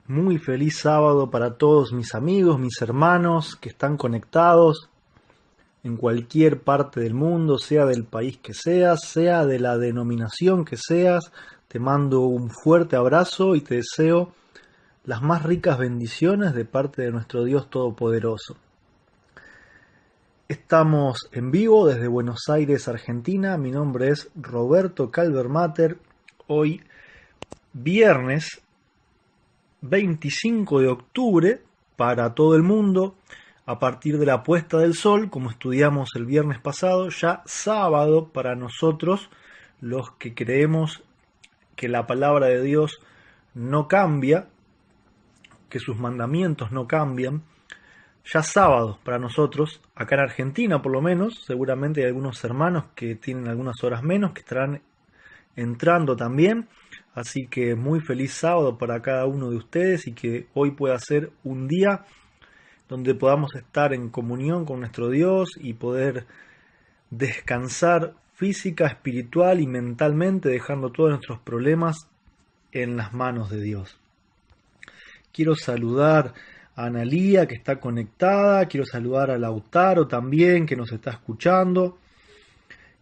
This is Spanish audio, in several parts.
Muy feliz sábado para todos mis amigos, mis hermanos que están conectados en cualquier parte del mundo, sea del país que seas, sea de la denominación que seas. Te mando un fuerte abrazo y te deseo las más ricas bendiciones de parte de nuestro Dios Todopoderoso. Estamos en vivo desde Buenos Aires, Argentina. Mi nombre es Roberto Calvermater. Hoy, viernes 25 de octubre, para todo el mundo, a partir de la puesta del sol, como estudiamos el viernes pasado, ya sábado para nosotros, los que creemos que la palabra de Dios no cambia, que sus mandamientos no cambian, ya sábado para nosotros, acá en Argentina por lo menos. Seguramente hay algunos hermanos que tienen algunas horas menos, que estarán entrando también. Así que muy feliz sábado para cada uno de ustedes y que hoy pueda ser un día donde podamos estar en comunión con nuestro Dios y poder descansar física, espiritual y mentalmente, dejando todos nuestros problemas en las manos de Dios. Quiero saludar a Analía, que está conectada. Quiero saludar a Lautaro también, que nos está escuchando.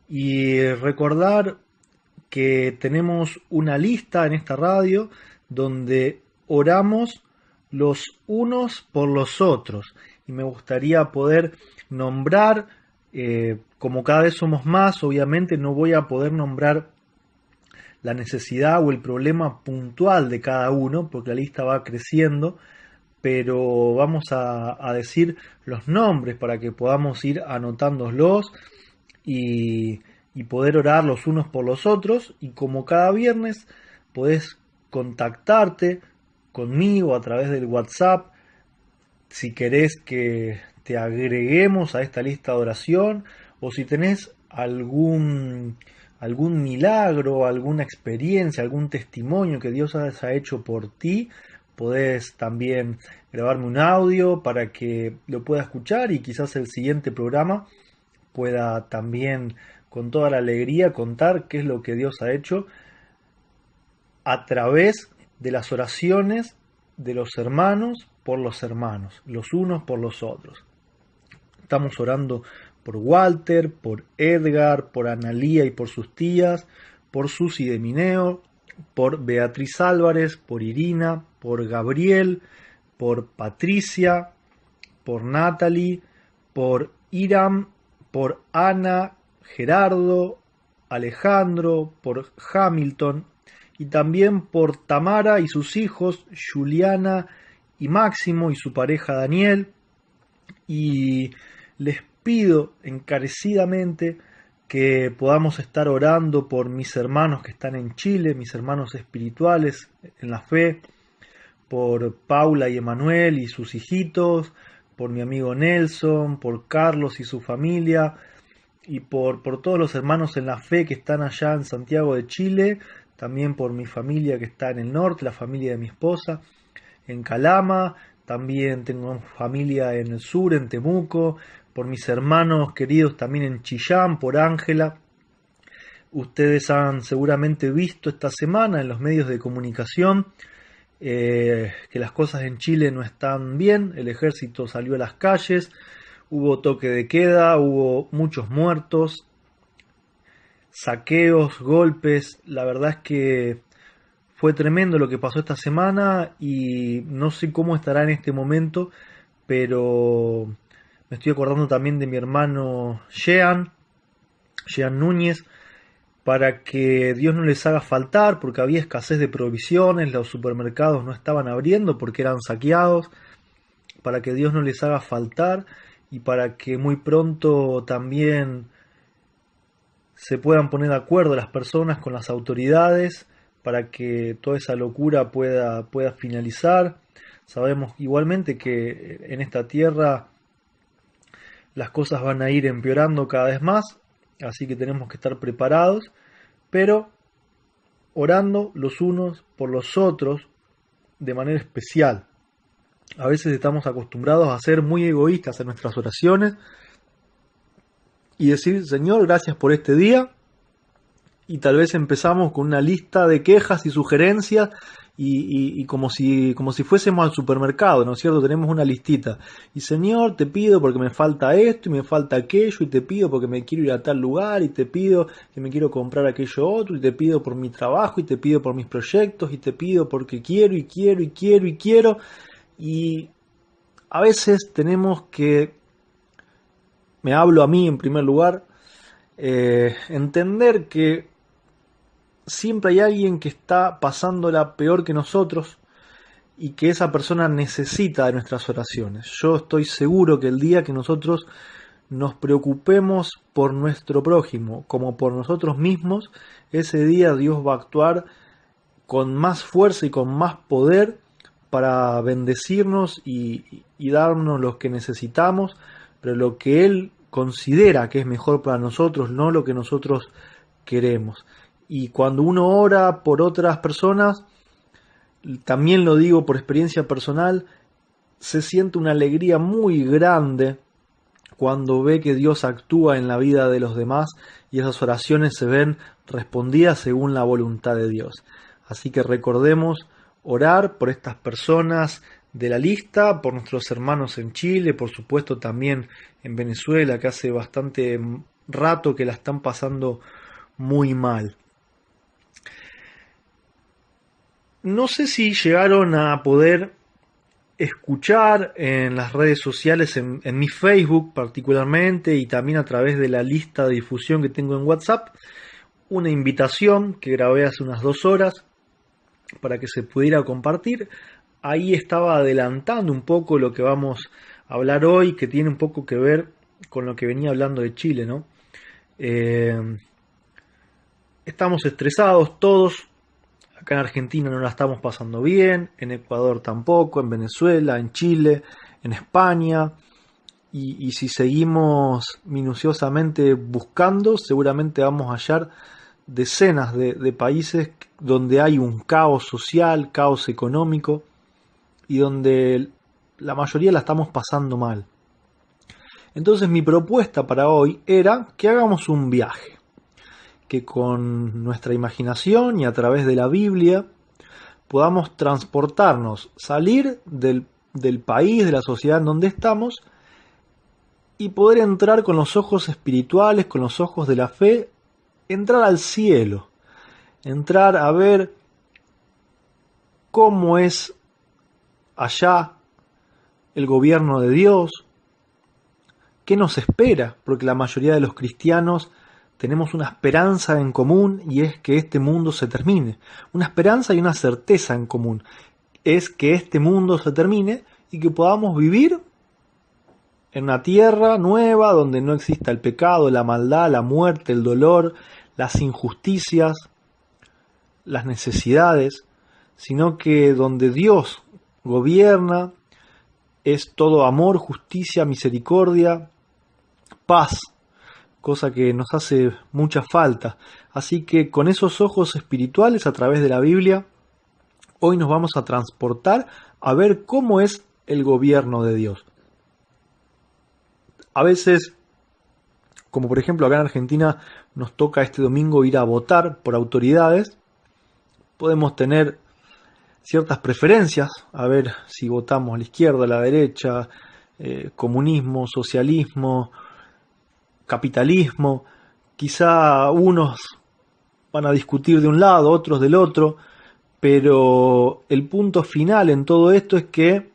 Y recordar que tenemos una lista en esta radio donde oramos los unos por los otros. Y me gustaría poder nombrar, como cada vez somos más, obviamente no voy a poder nombrar la necesidad o el problema puntual de cada uno, porque la lista va creciendo, pero vamos a decir los nombres para que podamos ir anotándolos y poder orar los unos por los otros. Y como cada viernes podés contactarte conmigo a través del WhatsApp si querés que te agreguemos a esta lista de oración, o si tenés algún milagro, alguna experiencia, algún testimonio que Dios haya hecho por ti. Podés también grabarme un audio para que lo pueda escuchar y quizás el siguiente programa pueda también con toda la alegría contar qué es lo que Dios ha hecho a través de las oraciones de los hermanos por los hermanos, los unos por los otros. Estamos orando por Walter, por Edgar, por Analía y por sus tías, por Susi de Mineo, por Beatriz Álvarez, por Irina, por Gabriel, por Patricia, por Natalie, por Iram, por Ana, Gerardo, Alejandro, por Hamilton, y también por Tamara y sus hijos, Juliana y Máximo y su pareja Daniel. Y les pido encarecidamente que podamos estar orando por mis hermanos que están en Chile, mis hermanos espirituales en la fe, por Paula y Emanuel y sus hijitos, por mi amigo Nelson, por Carlos y su familia, y por todos los hermanos en la fe que están allá en Santiago de Chile, también por mi familia que está en el norte, la familia de mi esposa, en Calama. También tengo familia en el sur, en Temuco, por mis hermanos queridos también en Chillán, por Ángela. Ustedes han seguramente visto esta semana en los medios de comunicación que las cosas en Chile no están bien. El ejército salió a las calles, hubo toque de queda, hubo muchos muertos, saqueos, golpes. La verdad es que fue tremendo lo que pasó esta semana y no sé cómo estará en este momento, pero me estoy acordando también de mi hermano Jean Núñez, para que Dios no les haga faltar, porque había escasez de provisiones, los supermercados no estaban abriendo porque eran saqueados, para que Dios no les haga faltar y para que muy pronto también se puedan poner de acuerdo las personas con las autoridades para que toda esa locura pueda finalizar. Sabemos igualmente que en esta tierra las cosas van a ir empeorando cada vez más, así que tenemos que estar preparados, pero orando los unos por los otros de manera especial. A veces estamos acostumbrados a ser muy egoístas en nuestras oraciones y decir: Señor, gracias por este día, y tal vez empezamos con una lista de quejas y sugerencias y como si fuésemos al supermercado, ¿no es cierto? Tenemos una listita. Y Señor, te pido porque me falta esto y me falta aquello, y te pido porque me quiero ir a tal lugar, y te pido que me quiero comprar aquello otro, y te pido por mi trabajo, y te pido por mis proyectos, y te pido porque quiero y quiero y quiero y quiero. Y a veces tenemos que, me hablo a mí en primer lugar, entender que siempre hay alguien que está pasándola peor que nosotros y que esa persona necesita de nuestras oraciones. Yo estoy seguro que el día que nosotros nos preocupemos por nuestro prójimo como por nosotros mismos, ese día Dios va a actuar con más fuerza y con más poder para bendecirnos y darnos lo que necesitamos, pero lo que Él considera que es mejor para nosotros, no lo que nosotros queremos. Y cuando uno ora por otras personas, también lo digo por experiencia personal, se siente una alegría muy grande cuando ve que Dios actúa en la vida de los demás y esas oraciones se ven respondidas según la voluntad de Dios. Así que recordemos orar por estas personas de la lista, por nuestros hermanos en Chile, por supuesto también en Venezuela, que hace bastante rato que la están pasando muy mal. No sé si llegaron a poder escuchar en las redes sociales, en mi Facebook particularmente, y también a través de la lista de difusión que tengo en WhatsApp, una invitación que grabé hace unas 2 horas para que se pudiera compartir. Ahí estaba adelantando un poco lo que vamos a hablar hoy, que tiene un poco que ver con lo que venía hablando de Chile, ¿no? Estamos estresados todos. Acá en Argentina no la estamos pasando bien, en Ecuador tampoco, en Venezuela, en Chile, en España. Y si seguimos minuciosamente buscando, seguramente vamos a hallar decenas de países donde hay un caos social, caos económico, y donde la mayoría la estamos pasando mal. Entonces mi propuesta para hoy era que hagamos un viaje, que con nuestra imaginación y a través de la Biblia podamos transportarnos, salir del país, de la sociedad en donde estamos, y poder entrar con los ojos espirituales, con los ojos de la fe, entrar al cielo, entrar a ver cómo es allá el gobierno de Dios, qué nos espera, porque la mayoría de los cristianos tenemos una esperanza en común y es que este mundo se termine. Una esperanza y una certeza en común es que este mundo se termine y que podamos vivir en una tierra nueva donde no exista el pecado, la maldad, la muerte, el dolor, las injusticias, las necesidades, sino que donde Dios gobierna es todo amor, justicia, misericordia, paz, cosa que nos hace mucha falta. Así que con esos ojos espirituales a través de la Biblia, hoy nos vamos a transportar a ver cómo es el gobierno de Dios. A veces, como por ejemplo acá en Argentina nos toca este domingo ir a votar por autoridades, podemos tener ciertas preferencias, a ver si votamos a la izquierda, a la derecha, comunismo, socialismo, capitalismo. Quizá unos van a discutir de un lado, otros del otro, pero el punto final en todo esto es que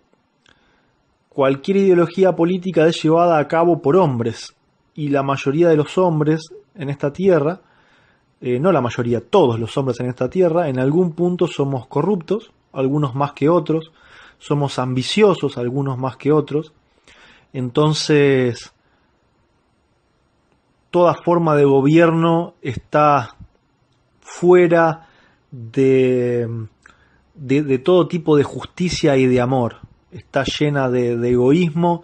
cualquier ideología política es llevada a cabo por hombres, y la mayoría de los hombres en esta tierra, no la mayoría, todos los hombres en esta tierra, en algún punto somos corruptos, algunos más que otros, somos ambiciosos, algunos más que otros. Entonces, toda forma de gobierno está fuera de todo tipo de justicia y de amor. Está llena de egoísmo,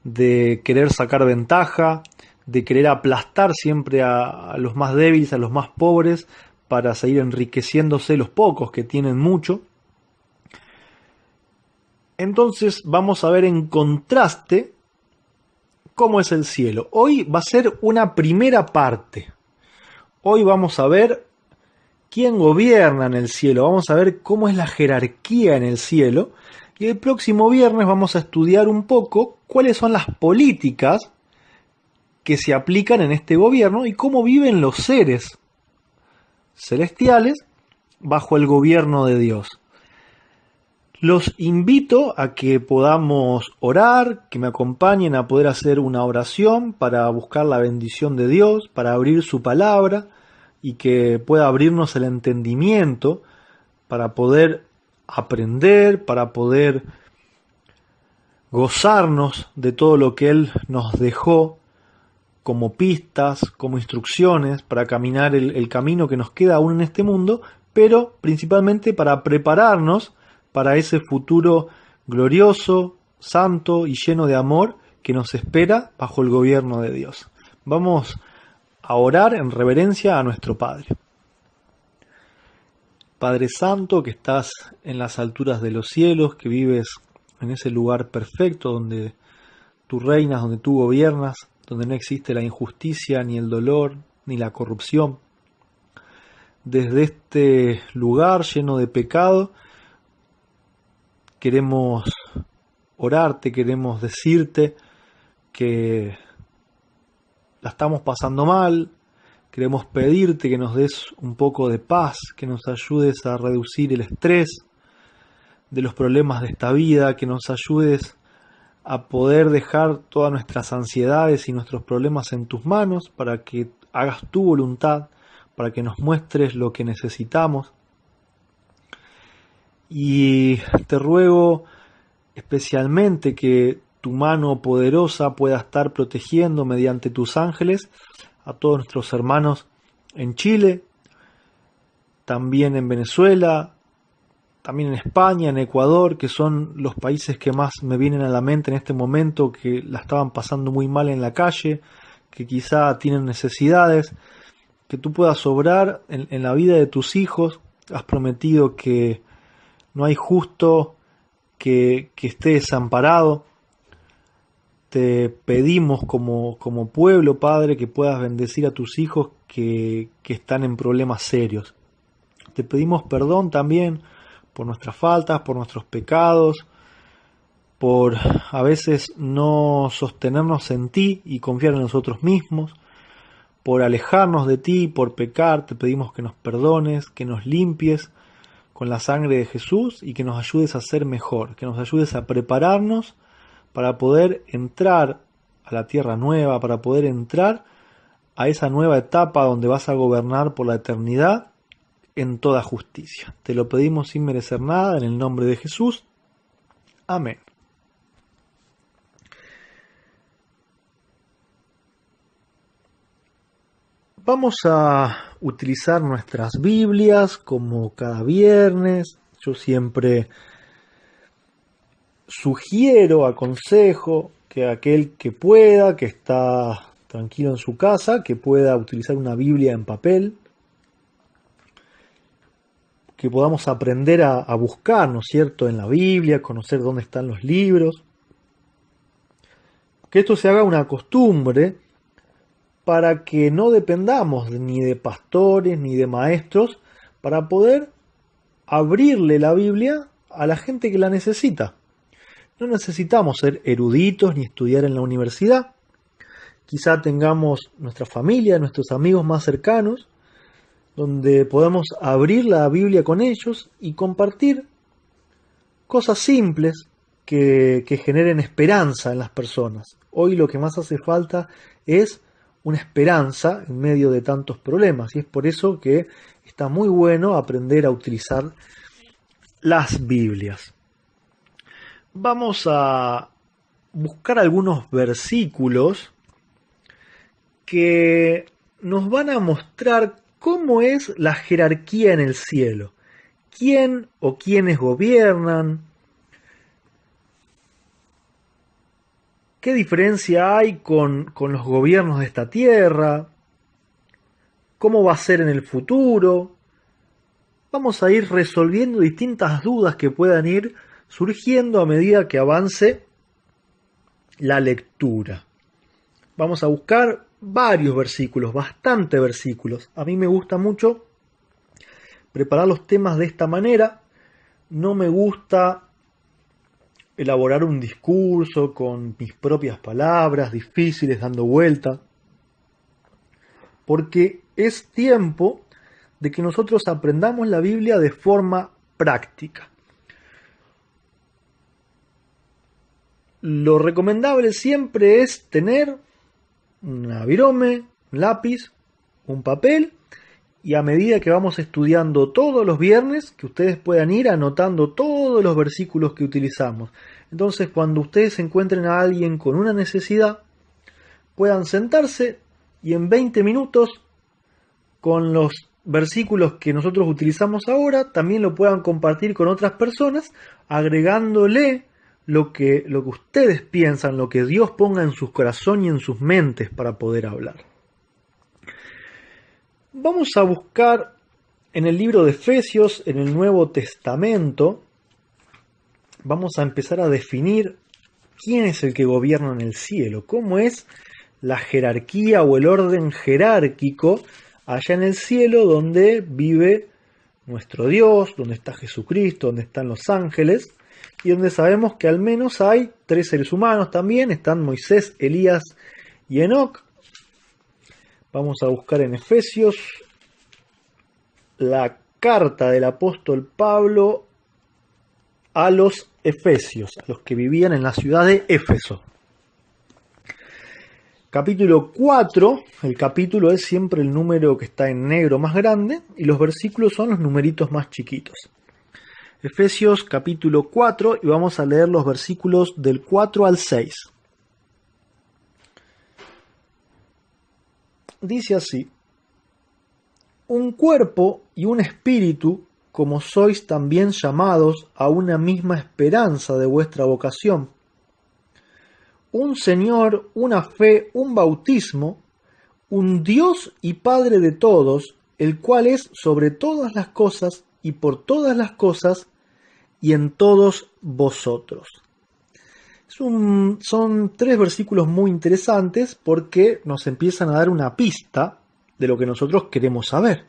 de querer sacar ventaja, de querer aplastar siempre a los más débiles, a los más pobres, para seguir enriqueciéndose los pocos que tienen mucho. Entonces vamos a ver en contraste cómo es el cielo. Hoy va a ser una primera parte. Hoy vamos a ver quién gobierna en el cielo, vamos a ver cómo es la jerarquía en el cielo. Y el próximo viernes vamos a estudiar un poco cuáles son las políticas que se aplican en este gobierno y cómo viven los seres celestiales bajo el gobierno de Dios. Los invito a que podamos orar, que me acompañen a poder hacer una oración para buscar la bendición de Dios, para abrir su palabra y que pueda abrirnos el entendimiento para poder aprender, para poder gozarnos de todo lo que Él nos dejó como pistas, como instrucciones para caminar el camino que nos queda aún en este mundo, pero principalmente para prepararnos para ese futuro glorioso, santo y lleno de amor que nos espera bajo el gobierno de Dios. Vamos a orar en reverencia a nuestro Padre. Padre Santo, que estás en las alturas de los cielos, que vives en ese lugar perfecto donde tú reinas, donde tú gobiernas, donde no existe la injusticia, ni el dolor, ni la corrupción. Desde este lugar lleno de pecado, queremos orarte, queremos decirte que la estamos pasando mal, queremos pedirte que nos des un poco de paz, que nos ayudes a reducir el estrés de los problemas de esta vida, que nos ayudes a poder dejar todas nuestras ansiedades y nuestros problemas en tus manos para que hagas tu voluntad, para que nos muestres lo que necesitamos. Y te ruego especialmente que tu mano poderosa pueda estar protegiendo mediante tus ángeles a todos nuestros hermanos en Chile, también en Venezuela, también en España, en Ecuador, que son los países que más me vienen a la mente en este momento, que la estaban pasando muy mal en la calle, que quizá tienen necesidades, que tú puedas obrar en la vida de tus hijos. Has prometido que no hay justo que esté desamparado. Te pedimos como pueblo, Padre, que puedas bendecir a tus hijos que están en problemas serios. Te pedimos perdón también por nuestras faltas, por nuestros pecados, por a veces no sostenernos en ti y confiar en nosotros mismos, por alejarnos de ti, por pecar. Te pedimos que nos perdones, que nos limpies con la sangre de Jesús y que nos ayudes a ser mejor, que nos ayudes a prepararnos para poder entrar a la tierra nueva, para poder entrar a esa nueva etapa donde vas a gobernar por la eternidad en toda justicia. Te lo pedimos sin merecer nada, en el nombre de Jesús. Amén. Vamos a utilizar nuestras Biblias como cada viernes. Yo siempre sugiero, aconsejo que aquel que pueda, que está tranquilo en su casa, que pueda utilizar una Biblia en papel, que podamos aprender a buscar, ¿no es cierto?, en la Biblia, conocer dónde están los libros, que esto se haga una costumbre para que no dependamos ni de pastores ni de maestros para poder abrirle la Biblia a la gente que la necesita. No necesitamos ser eruditos ni estudiar en la universidad. Quizá tengamos nuestra familia, nuestros amigos más cercanos, donde podemos abrir la Biblia con ellos y compartir cosas simples que generen esperanza en las personas. Hoy lo que más hace falta es una esperanza en medio de tantos problemas, y es por eso que está muy bueno aprender a utilizar las Biblias. Vamos a buscar algunos versículos que nos van a mostrar cómo es la jerarquía en el cielo. ¿Quién o quiénes gobiernan? ¿Qué diferencia hay con los gobiernos de esta tierra? ¿Cómo va a ser en el futuro? Vamos a ir resolviendo distintas dudas que puedan ir surgiendo a medida que avance la lectura. Vamos a buscar varios versículos, bastantes versículos. A mí me gusta mucho preparar los temas de esta manera. No me gusta elaborar un discurso con mis propias palabras difíciles dando vuelta, porque es tiempo de que nosotros aprendamos la Biblia de forma práctica. Lo recomendable siempre es tener una virome, un lápiz, un papel, y a medida que vamos estudiando todos los viernes, que ustedes puedan ir anotando todos los versículos que utilizamos. Entonces, cuando ustedes encuentren a alguien con una necesidad, puedan sentarse y en 20 minutos, con los versículos que nosotros utilizamos ahora, también lo puedan compartir con otras personas, agregándole lo que ustedes piensan, lo que Dios ponga en su corazón y en sus mentes para poder hablar. Vamos a buscar en el libro de Efesios, en el Nuevo Testamento, vamos a empezar a definir quién es el que gobierna en el cielo, cómo es la jerarquía o el orden jerárquico allá en el cielo donde vive nuestro Dios, donde está Jesucristo, donde están los ángeles, y donde sabemos que al menos hay 3 seres humanos también, están Moisés, Elías y Enoc. Vamos a buscar en Efesios la carta del apóstol Pablo a los efesios, a los que vivían en la ciudad de Éfeso. Capítulo 4, el capítulo es siempre el número que está en negro más grande y los versículos son los numeritos más chiquitos. Efesios capítulo 4 y vamos a leer los versículos del 4 al 6. Dice así: un cuerpo y un espíritu, como sois también llamados a una misma esperanza de vuestra vocación. Un Señor, una fe, un bautismo, un Dios y Padre de todos, el cual es sobre todas las cosas y por todas las cosas y en todos vosotros. Son 3 versículos muy interesantes porque nos empiezan a dar una pista de lo que nosotros queremos saber.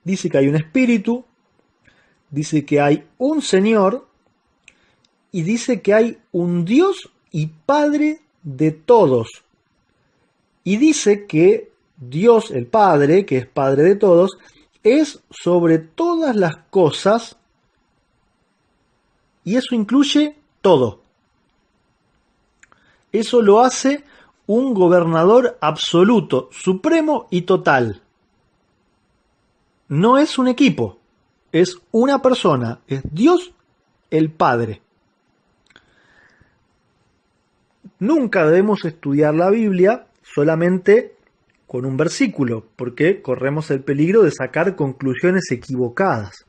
Dice que hay un espíritu, dice que hay un Señor y dice que hay un Dios y Padre de todos. Y dice que Dios, el Padre, que es Padre de todos, es sobre todas las cosas y eso incluye todo. Eso lo hace un gobernador absoluto, supremo y total. No es un equipo, es una persona, es Dios el Padre. Nunca debemos estudiar la Biblia solamente con un versículo, porque corremos el peligro de sacar conclusiones equivocadas.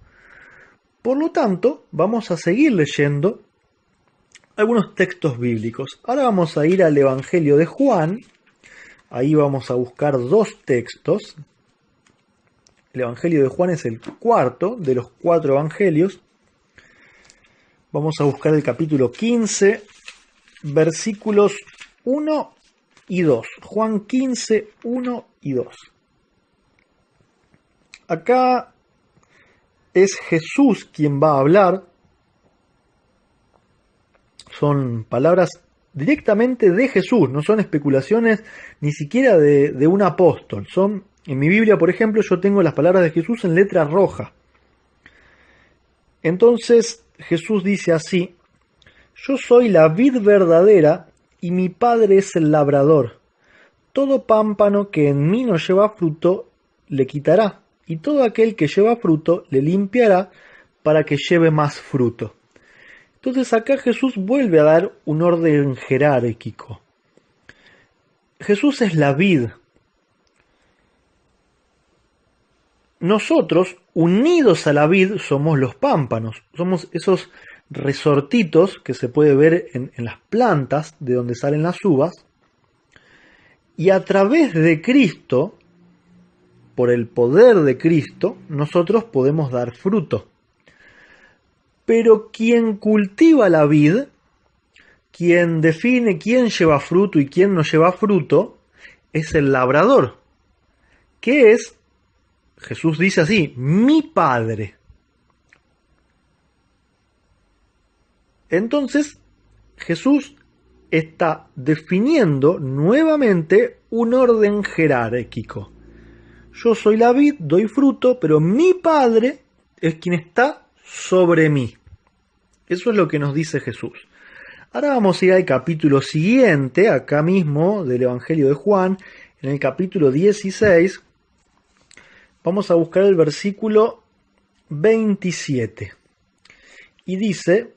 Por lo tanto, vamos a seguir leyendo algunos textos bíblicos. Ahora vamos a ir al Evangelio de Juan. Ahí vamos a buscar 2 textos. El Evangelio de Juan es el 4 de los 4 evangelios. Vamos a buscar el capítulo 15, versículos 1 y 2. Juan 15, 1 y 2. Acá es Jesús quien va a hablar. Son palabras directamente de Jesús, no son especulaciones ni siquiera de un apóstol. En mi Biblia, por ejemplo, yo tengo las palabras de Jesús en letra roja. Entonces Jesús dice así: yo soy la vid verdadera y mi Padre es el labrador. Todo pámpano que en mí no lleva fruto le quitará, y todo aquel que lleva fruto le limpiará para que lleve más fruto. Entonces acá Jesús vuelve a dar un orden jerárquico. Jesús es la vid. Nosotros, unidos a la vid, somos los pámpanos. Somos esos resortitos que se puede ver en las plantas de donde salen las uvas. Y a través de Cristo, por el poder de Cristo, nosotros podemos dar fruto. Pero quien cultiva la vid, quien define quién lleva fruto y quién no lleva fruto, es el labrador, que es Jesús dice así, mi Padre. Entonces, Jesús está definiendo nuevamente un orden jerárquico. Yo soy la vid, doy fruto, pero mi Padre es quien está sobre mí. Eso es lo que nos dice Jesús. Ahora vamos a ir al capítulo siguiente, acá mismo, del Evangelio de Juan, en el capítulo 16. Vamos a buscar el versículo 27. Y dice,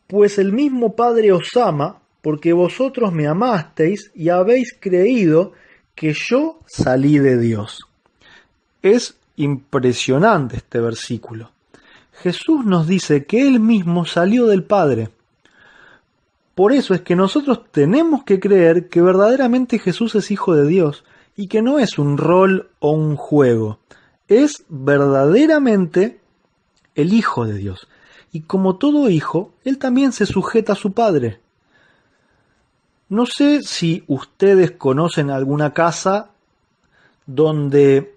pues el mismo Padre os ama, porque vosotros me amasteis y habéis creído que yo salí de Dios. Es impresionante este versículo. Jesús nos dice que Él mismo salió del Padre. Por eso es que nosotros tenemos que creer que verdaderamente Jesús es Hijo de Dios y que no es un rol o un juego. Es verdaderamente el Hijo de Dios. Y como todo hijo, Él también se sujeta a su Padre. No sé si ustedes conocen alguna casa donde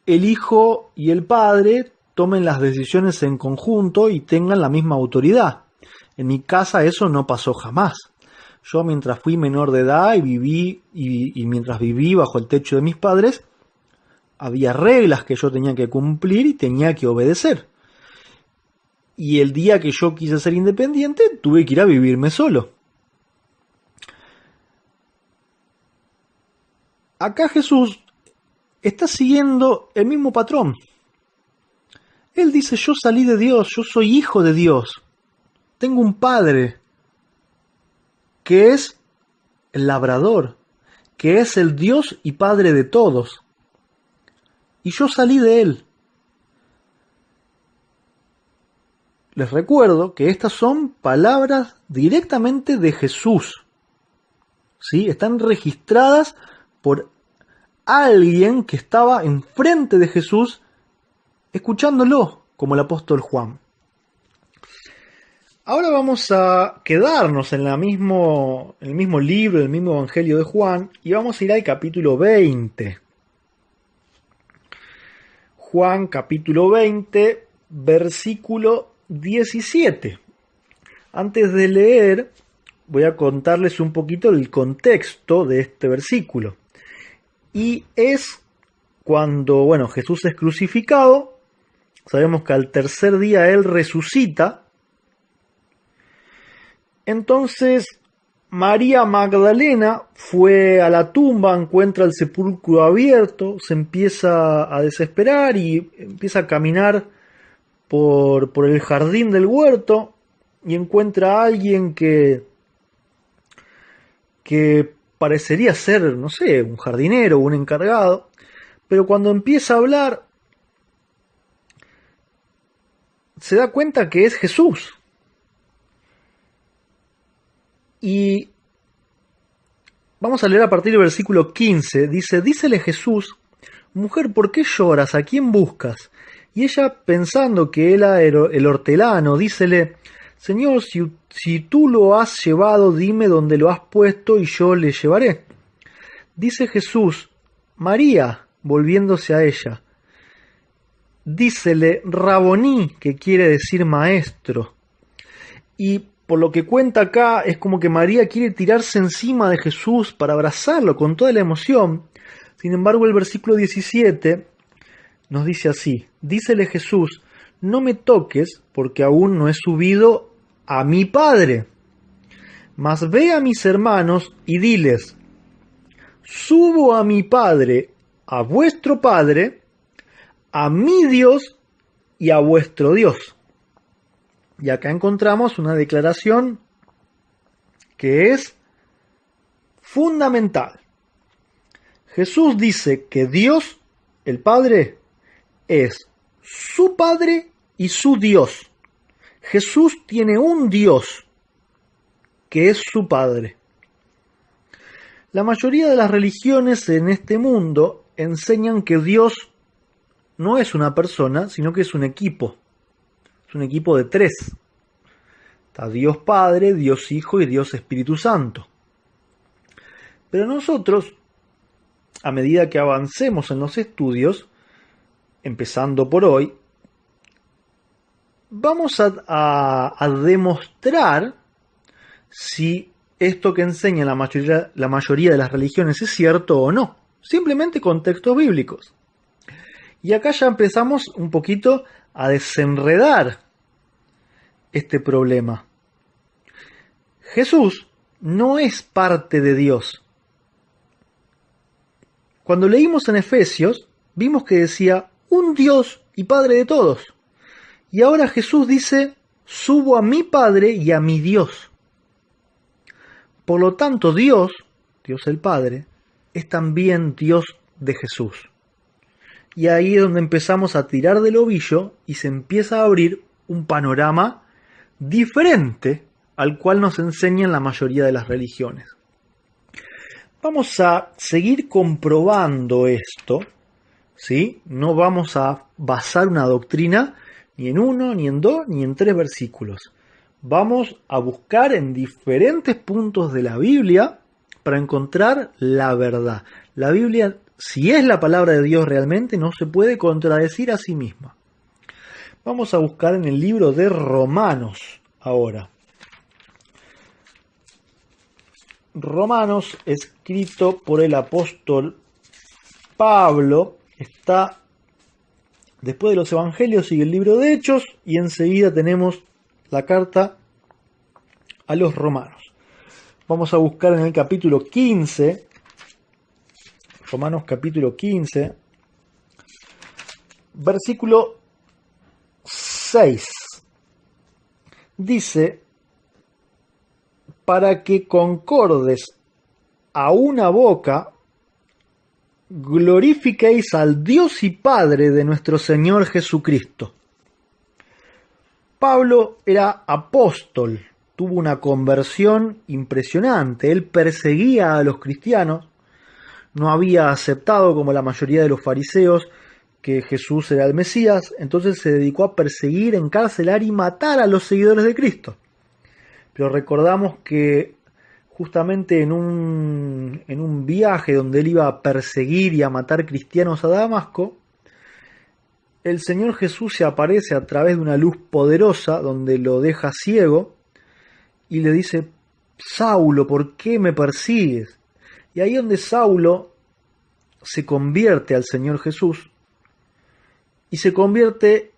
el hijo y el padre tomen las decisiones en conjunto y tengan la misma autoridad. En mi casa eso no pasó jamás. Yo mientras fui menor de edad y mientras viví bajo el techo de mis padres, había reglas que yo tenía que cumplir y tenía que obedecer. Y el día que yo quise ser independiente, tuve que ir a vivirme solo. Acá Jesús está siguiendo el mismo patrón. Él dice, yo salí de Dios, yo soy hijo de Dios. Tengo un padre que es el labrador, que es el Dios y Padre de todos. Y yo salí de Él. Les recuerdo que estas son palabras directamente de Jesús. ¿Sí? Están registradas por alguien que estaba enfrente de Jesús escuchándolo, como el apóstol Juan. Ahora vamos a quedarnos en el mismo libro, el mismo Evangelio de Juan, y vamos a ir al capítulo 20. Juan capítulo 20, versículo 17. Antes de leer, voy a contarles un poquito el contexto de este versículo. Y es cuando, Jesús es crucificado. Sabemos que al tercer día Él resucita. Entonces María Magdalena fue a la tumba, encuentra el sepulcro abierto, se empieza a desesperar y empieza a caminar por el jardín del huerto y encuentra a alguien que parecería ser, no sé, un jardinero o un encargado, pero cuando empieza a hablar se da cuenta que es Jesús. Y vamos a leer a partir del versículo 15. Dice, dícele Jesús, mujer, ¿por qué lloras? ¿A quién buscas? Y ella, pensando que él era el hortelano, dícele, Señor, si tú lo has llevado, dime dónde lo has puesto y yo le llevaré. Dice Jesús, María, volviéndose a ella. Dícele, Raboní, que quiere decir maestro. Y por lo que cuenta acá, es como que María quiere tirarse encima de Jesús para abrazarlo con toda la emoción. Sin embargo, el versículo 17 nos dice así, dícele Jesús, no me toques porque aún no he subido a mi Padre. Mas ve a mis hermanos y diles, subo a mi Padre, a vuestro Padre, a mi Dios y a vuestro Dios. Y acá encontramos una declaración que es fundamental. Jesús dice que Dios, el Padre, es su Padre y su Dios. Jesús tiene un Dios que es su Padre. La mayoría de las religiones en este mundo enseñan que Dios no es una persona, sino que es un equipo. Es un equipo de tres. Está Dios Padre, Dios Hijo y Dios Espíritu Santo. Pero nosotros a medida que avancemos en los estudios, empezando por hoy, vamos a demostrar si esto que enseña la mayoría de las religiones es cierto o no. Simplemente con textos bíblicos. Y acá ya empezamos un poquito a desenredar este problema. Jesús no es parte de Dios. Cuando leímos en Efesios, vimos que decía un Dios y Padre de todos. Y ahora Jesús dice, subo a mi Padre y a mi Dios. Por lo tanto, Dios el Padre, es también Dios de Jesús. Y ahí es donde empezamos a tirar del ovillo y se empieza a abrir un panorama diferente al cual nos enseñan la mayoría de las religiones. Vamos a seguir comprobando esto, ¿sí? No vamos a basar una doctrina ni en 1, ni en 2, ni en 3 versículos. Vamos a buscar en diferentes puntos de la Biblia para encontrar la verdad. La Biblia, si es la palabra de Dios realmente, no se puede contradecir a sí misma. Vamos a buscar en el libro de Romanos ahora. Romanos, escrito por el apóstol Pablo, está después de los Evangelios, sigue el libro de Hechos y enseguida tenemos la carta a los Romanos. Vamos a buscar en el capítulo 15, Romanos capítulo 15, versículo 6. Dice, para que concordes a una boca, glorifiquéis al Dios y Padre de nuestro Señor Jesucristo. Pablo era apóstol, tuvo una conversión impresionante. Él perseguía a los cristianos, no había aceptado, como la mayoría de los fariseos, que Jesús era el Mesías, entonces se dedicó a perseguir, encarcelar y matar a los seguidores de Cristo. Pero recordamos que justamente en un viaje donde él iba a perseguir y a matar cristianos a Damasco, el Señor Jesús se aparece a través de una luz poderosa donde lo deja ciego y le dice, Saulo, ¿por qué me persigues? Y ahí donde Saulo se convierte al Señor Jesús y se convierte,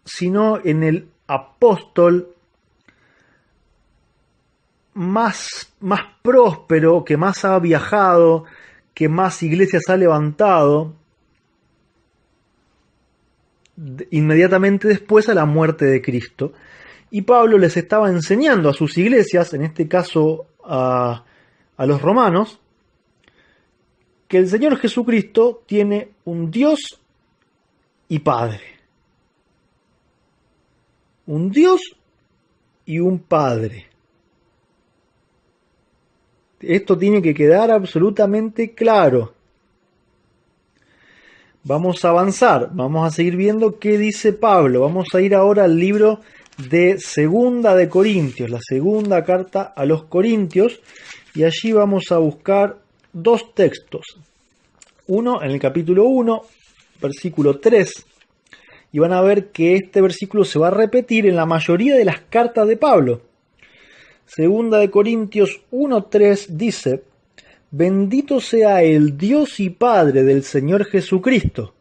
sino en el apóstol más próspero, que más ha viajado, que más iglesias ha levantado, inmediatamente después a la muerte de Cristo. Y Pablo les estaba enseñando a sus iglesias, en este caso a los romanos, que el Señor Jesucristo tiene un Dios y Padre. Un Dios y un Padre. Esto tiene que quedar absolutamente claro. Vamos a avanzar, vamos a seguir viendo qué dice Pablo. Vamos a ir ahora al libro de Segunda de Corintios, la segunda carta a los Corintios, y allí vamos a buscar 2 textos. Uno en el capítulo 1, versículo 3, y van a ver que este versículo se va a repetir en la mayoría de las cartas de Pablo. Segunda de Corintios 1:3 dice, bendito sea el Dios y Padre del Señor Jesucristo,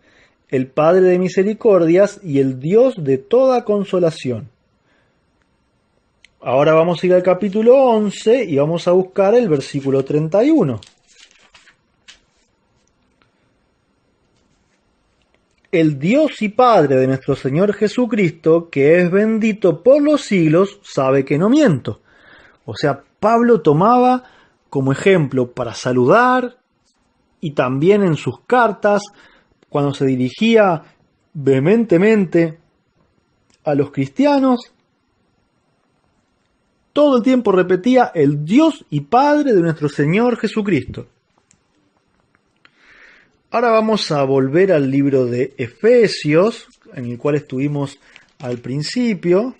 el Padre de misericordias y el Dios de toda consolación. Ahora vamos a ir al capítulo 11 y vamos a buscar el versículo 31. El Dios y Padre de nuestro Señor Jesucristo, que es bendito por los siglos, sabe que no miento. O sea, Pablo tomaba como ejemplo para saludar y también en sus cartas, cuando se dirigía vehementemente a los cristianos, todo el tiempo repetía el Dios y Padre de nuestro Señor Jesucristo. Ahora vamos a volver al libro de Efesios, en el cual estuvimos al principio.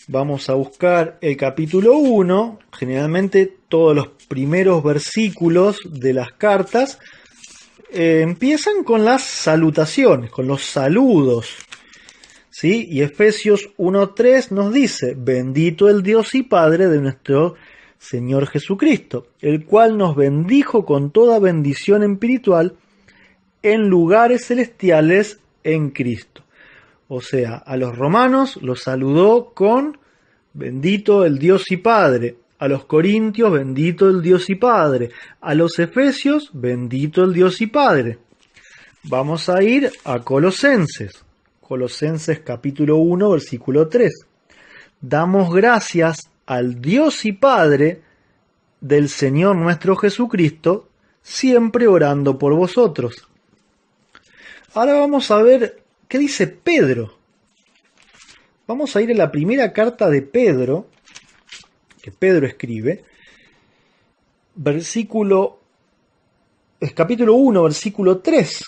Vamos a buscar el capítulo 1, generalmente todos los primeros versículos de las cartas empiezan con las salutaciones, con los saludos. ¿Sí? Y Efesios 1:3 nos dice: bendito el Dios y Padre de nuestro Señor Jesucristo, el cual nos bendijo con toda bendición espiritual en lugares celestiales en Cristo. O sea, a los romanos los saludó con bendito el Dios y Padre. A los corintios, bendito el Dios y Padre. A los efesios, bendito el Dios y Padre. Vamos a ir a Colosenses. Colosenses capítulo 1, versículo 3. Damos gracias al Dios y Padre del Señor nuestro Jesucristo, siempre orando por vosotros. Ahora vamos a ver qué dice Pedro. Vamos a ir a la primera carta de Pedro, que Pedro escribe, capítulo 1, versículo 3.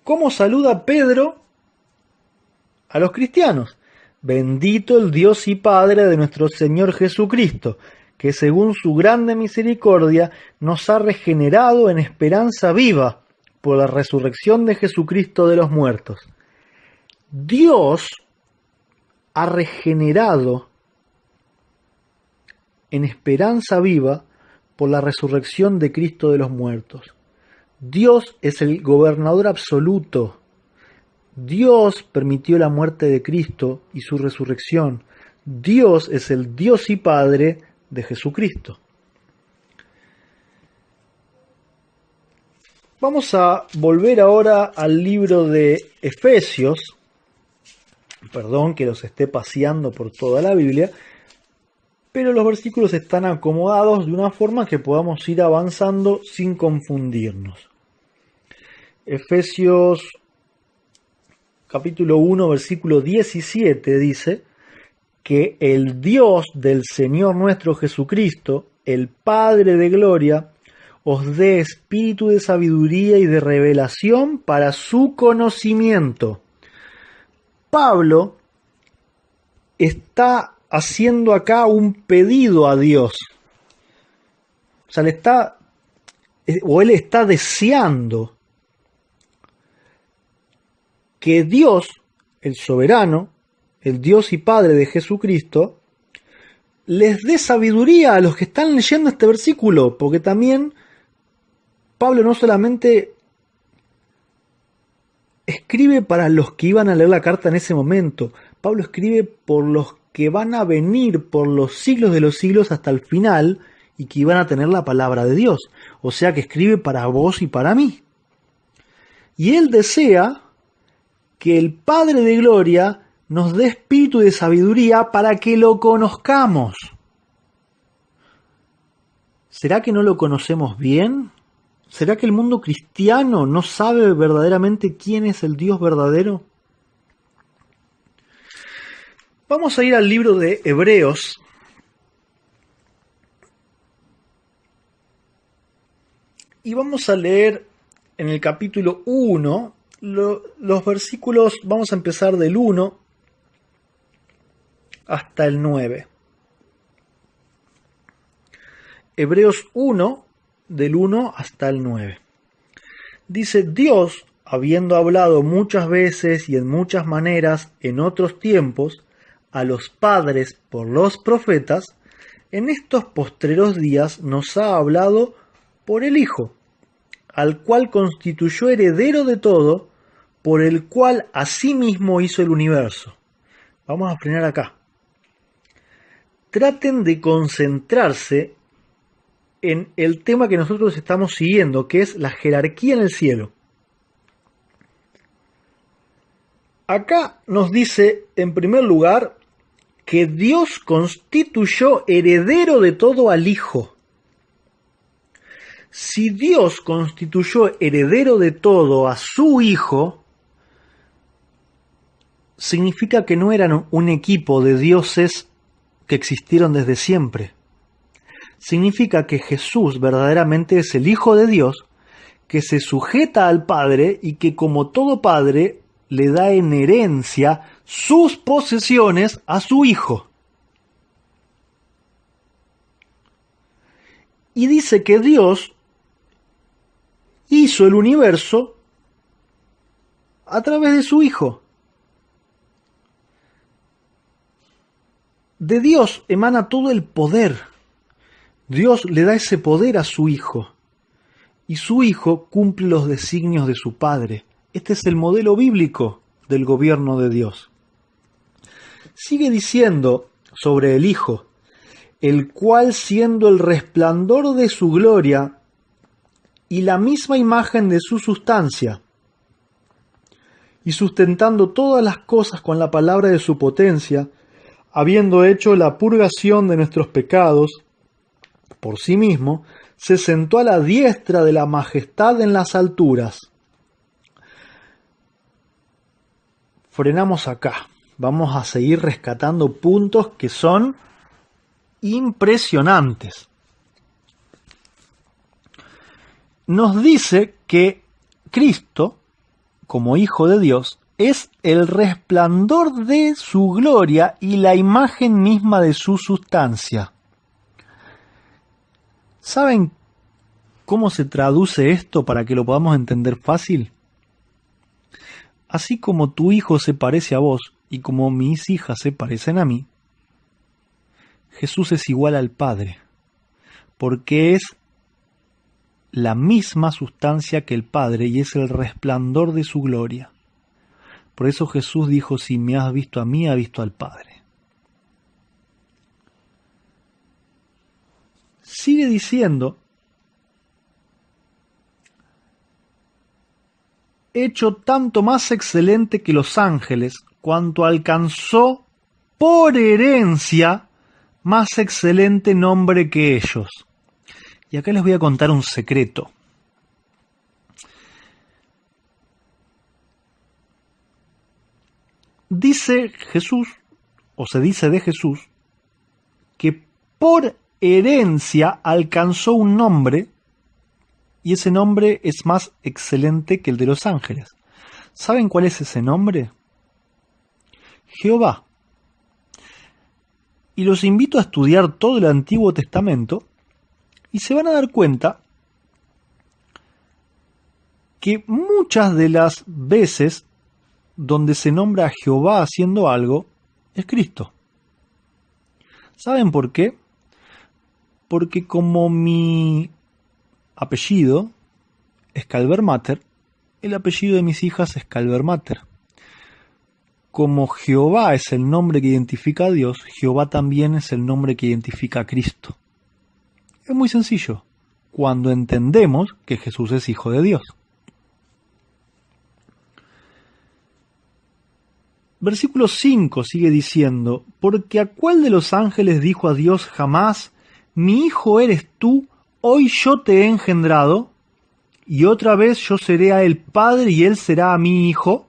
¿Cómo saluda Pedro a los cristianos? Bendito el Dios y Padre de nuestro Señor Jesucristo, que según su grande misericordia nos ha regenerado en esperanza viva por la resurrección de Jesucristo de los muertos. Dios ha regenerado en esperanza viva por la resurrección de Cristo de los muertos. Dios es el gobernador absoluto. Dios permitió la muerte de Cristo y su resurrección. Dios es el Dios y Padre de Jesucristo. Vamos a volver ahora al libro de Efesios. Perdón que los esté paseando por toda la Biblia, pero los versículos están acomodados de una forma que podamos ir avanzando sin confundirnos. Efesios capítulo 1, versículo 17 dice que el Dios del Señor nuestro Jesucristo, el Padre de gloria, os dé espíritu de sabiduría y de revelación para su conocimiento. Pablo está haciendo acá un pedido a Dios. O sea, él está deseando que Dios, el soberano, el Dios y Padre de Jesucristo, les dé sabiduría a los que están leyendo este versículo, porque también Pablo no solamente escribe para los que iban a leer la carta en ese momento, Pablo escribe por los que van a venir por los siglos de los siglos hasta el final y que iban a tener la palabra de Dios. O sea que escribe para vos y para mí. Y él desea que el Padre de Gloria nos dé espíritu de sabiduría para que lo conozcamos. ¿Será que no lo conocemos bien? ¿Será que el mundo cristiano no sabe verdaderamente quién es el Dios verdadero? Vamos a ir al libro de Hebreos. Y vamos a leer en el capítulo 1, los versículos, vamos a empezar del 1 hasta el 9. Hebreos 1, del 1 hasta el 9. Dice: Dios, habiendo hablado muchas veces y en muchas maneras en otros tiempos a los padres por los profetas, en estos postreros días nos ha hablado por el Hijo, al cual constituyó heredero de todo, por el cual asimismo hizo el universo. Vamos a frenar acá. Traten de concentrarse en el tema que nosotros estamos siguiendo, que es la jerarquía en el cielo. Acá nos dice, en primer lugar, que Dios constituyó heredero de todo al Hijo. Si Dios constituyó heredero de todo a su Hijo, significa que no eran un equipo de dioses que existieron desde siempre. Significa que Jesús verdaderamente es el Hijo de Dios, que se sujeta al Padre y que como todo padre le da en herencia sus posesiones a su Hijo. y dice que Dios hizo el universo a través de su Hijo. De Dios emana todo el poder. Dios le da ese poder a su Hijo. Y su Hijo cumple los designios de su Padre. Este es el modelo bíblico del gobierno de Dios. Sigue diciendo sobre el Hijo, el cual siendo el resplandor de su gloria y la misma imagen de su sustancia, y sustentando todas las cosas con la palabra de su potencia, habiendo hecho la purgación de nuestros pecados por sí mismo, se sentó a la diestra de la majestad en las alturas. Frenamos acá. Vamos a seguir rescatando puntos que son impresionantes. Nos dice que Cristo, como Hijo de Dios, es el resplandor de su gloria y la imagen misma de su sustancia. ¿Saben cómo se traduce esto para que lo podamos entender fácil? Así como tu hijo se parece a vos y como mis hijas se parecen a mí, Jesús es igual al Padre, porque es la misma sustancia que el Padre y es el resplandor de su gloria. Por eso Jesús dijo, si me has visto a mí, has visto al Padre. Sigue diciendo, hecho tanto más excelente que los ángeles, cuanto alcanzó por herencia más excelente nombre que ellos. Y acá les voy a contar un secreto. Dice Jesús, o se dice de Jesús, que por herencia alcanzó un nombre, y ese nombre es más excelente que el de los ángeles. ¿Saben cuál es ese nombre? Jehová. Y los invito a estudiar todo el Antiguo Testamento y se van a dar cuenta que muchas de las veces donde se nombra a Jehová haciendo algo es Cristo. ¿Saben por qué? Porque como mi apellido es Calvermater, el apellido de mis hijas es Calvermater. Como Jehová es el nombre que identifica a Dios, Jehová también es el nombre que identifica a Cristo. Es muy sencillo, cuando entendemos que Jesús es Hijo de Dios. Versículo 5 sigue diciendo, porque ¿a cuál de los ángeles dijo a Dios jamás, mi hijo eres tú, hoy yo te he engendrado, y otra vez yo seré a él padre y él será a mi hijo?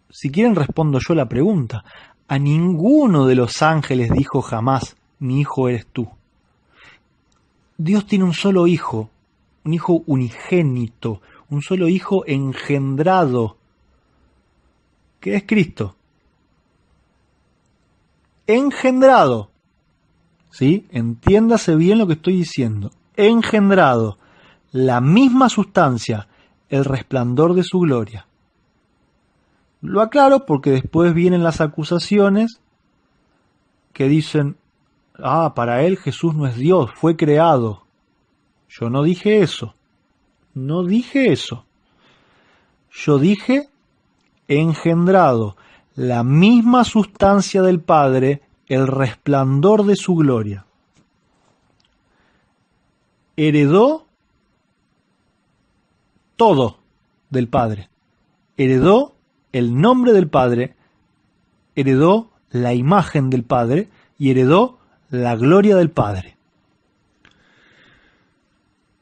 Si quieren respondo yo la pregunta. A ninguno de los ángeles dijo jamás, mi hijo eres tú. Dios tiene un solo hijo, un hijo unigénito, un solo hijo engendrado, que es Cristo. Engendrado. ¿Sí? Entiéndase bien lo que estoy diciendo. Engendrado. La misma sustancia, el resplandor de su gloria. Lo aclaro porque después vienen las acusaciones que dicen, para él Jesús no es Dios, fue creado. Yo no dije eso. No dije eso. Yo dije engendrado, la misma sustancia del Padre, el resplandor de su gloria. Heredó todo del Padre. Heredó el nombre del Padre, heredó la imagen del Padre y heredó la gloria del Padre.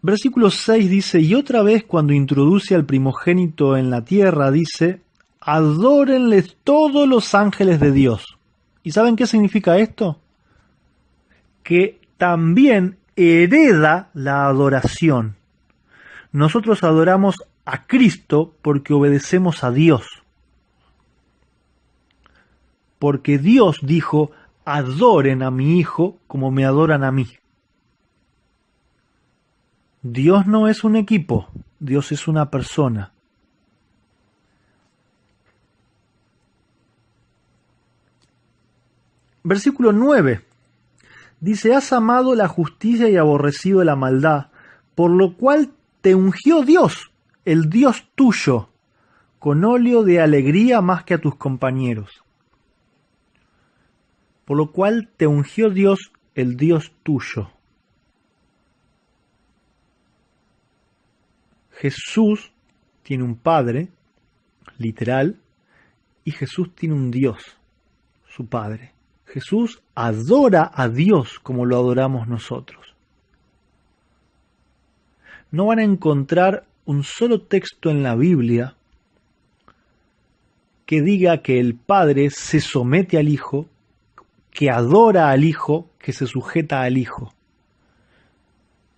Versículo 6 dice, y otra vez cuando introduce al primogénito en la tierra, dice, adórenle todos los ángeles de Dios. ¿Y saben qué significa esto? Que también hereda la adoración. Nosotros adoramos a Cristo porque obedecemos a Dios. Porque Dios dijo, adoren a mi Hijo como me adoran a mí. Dios no es un equipo, Dios es una persona. Versículo 9. Dice, has amado la justicia y aborrecido la maldad, por lo cual te ungió Dios, el Dios tuyo, con óleo de alegría más que a tus compañeros. Por lo cual te ungió Dios, el Dios tuyo. Jesús tiene un Padre, literal, y Jesús tiene un Dios, su Padre. Jesús adora a Dios como lo adoramos nosotros. No van a encontrar un solo texto en la Biblia que diga que el Padre se somete al Hijo, que adora al Hijo, que se sujeta al Hijo.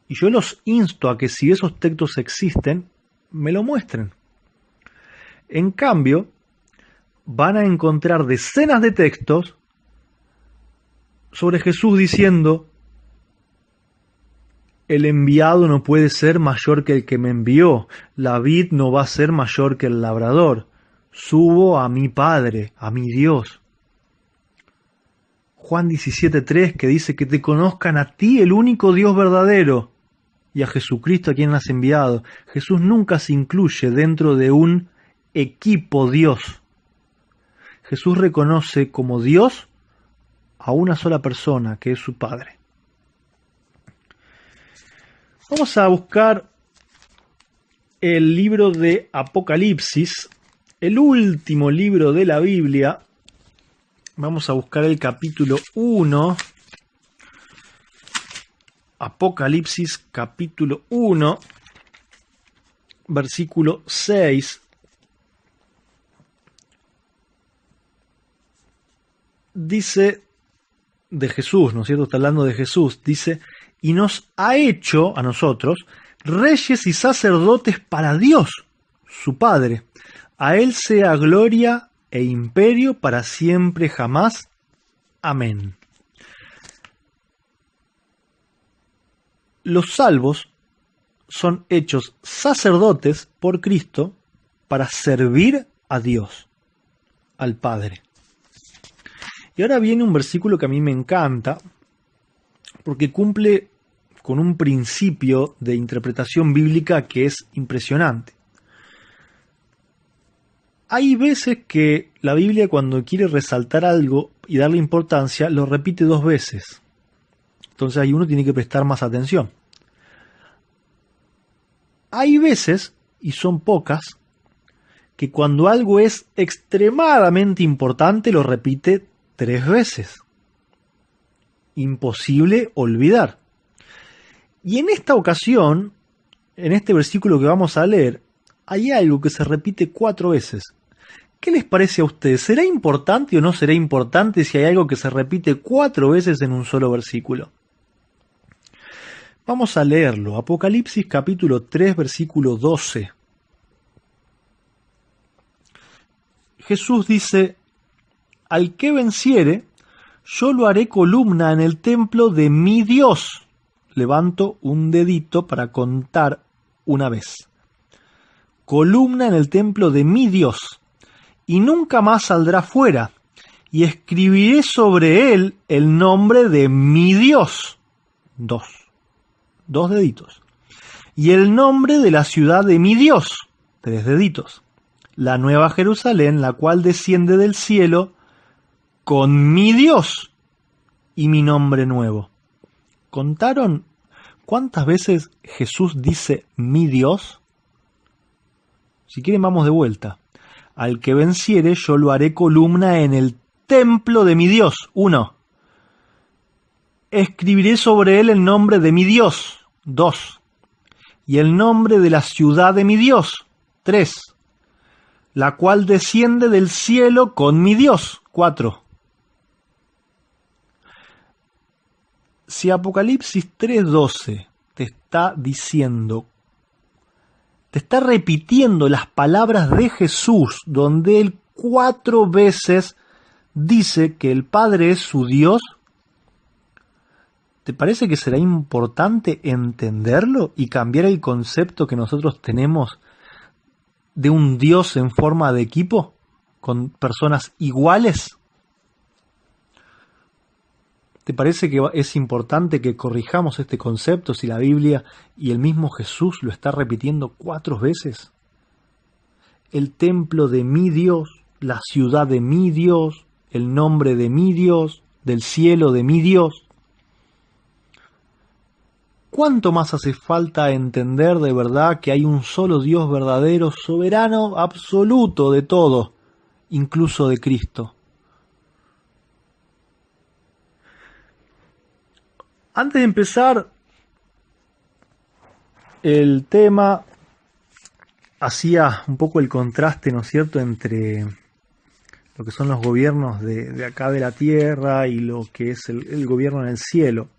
Y yo los insto a que si esos textos existen, me lo muestren. En cambio, van a encontrar decenas de textos sobre Jesús diciendo, el enviado no puede ser mayor que el que me envió, la vid no va a ser mayor que el labrador, subo a mi Padre, a mi Dios. Juan 17:3 que dice que te conozcan a ti, el único Dios verdadero, y a Jesucristo a quien has enviado. Jesús nunca se incluye dentro de un equipo Dios. Jesús reconoce como Dios a una sola persona, que es su Padre. Vamos a buscar el libro de Apocalipsis, el último libro de la Biblia. Vamos a buscar el capítulo 1. Apocalipsis capítulo 1, versículo 6. Dice de Jesús, ¿no es cierto? Está hablando de Jesús. Dice, y nos ha hecho a nosotros reyes y sacerdotes para Dios, su Padre. A Él sea gloria e imperio para siempre jamás. Amén. Los salvos son hechos sacerdotes por Cristo para servir a Dios, al Padre. Y ahora viene un versículo que a mí me encanta, porque cumple con un principio de interpretación bíblica que es impresionante. Hay veces que la Biblia, cuando quiere resaltar algo y darle importancia, lo repite 2 veces. Entonces ahí uno tiene que prestar más atención. Hay veces, y son pocas, que cuando algo es extremadamente importante lo repite 3 veces. Imposible olvidar. Y en esta ocasión, en este versículo que vamos a leer, hay algo que se repite 4 veces. ¿Qué les parece a ustedes? ¿Será importante o no será importante si hay algo que se repite 4 veces en un solo versículo? Vamos a leerlo. Apocalipsis capítulo 3, versículo 12. Jesús dice, al que venciere, yo lo haré columna en el templo de mi Dios. Levanto un dedito para contar una vez. Columna en el templo de mi Dios, y nunca más saldrá fuera, y escribiré sobre él el nombre de mi Dios. 2 deditos. Y el nombre de la ciudad de mi Dios. 3 deditos. La nueva Jerusalén, la cual desciende del cielo, con mi Dios y mi nombre nuevo. ¿Contaron cuántas veces Jesús dice mi Dios? Si quieren vamos de vuelta. Al que venciere yo lo haré columna en el templo de mi Dios. 1. Escribiré sobre él el nombre de mi Dios. 2. Y el nombre de la ciudad de mi Dios. 3. La cual desciende del cielo con mi Dios. 4. Si Apocalipsis 3:12 te está diciendo, te está repitiendo las palabras de Jesús, donde él 4 veces dice que el Padre es su Dios, ¿Te parece que será importante entenderlo y cambiar el concepto que nosotros tenemos de un Dios en forma de equipo, con personas iguales? ¿Te parece que es importante que corrijamos este concepto si la Biblia y el mismo Jesús lo está repitiendo 4 veces? El templo de mi Dios, la ciudad de mi Dios, el nombre de mi Dios, del cielo de mi Dios. ¿Cuánto más hace falta entender de verdad que hay un solo Dios verdadero, soberano, absoluto de todo, incluso de Cristo? Antes de empezar el tema, hacía un poco el contraste, ¿no es cierto?, entre lo que son los gobiernos de acá de la tierra y lo que es el gobierno en el cielo.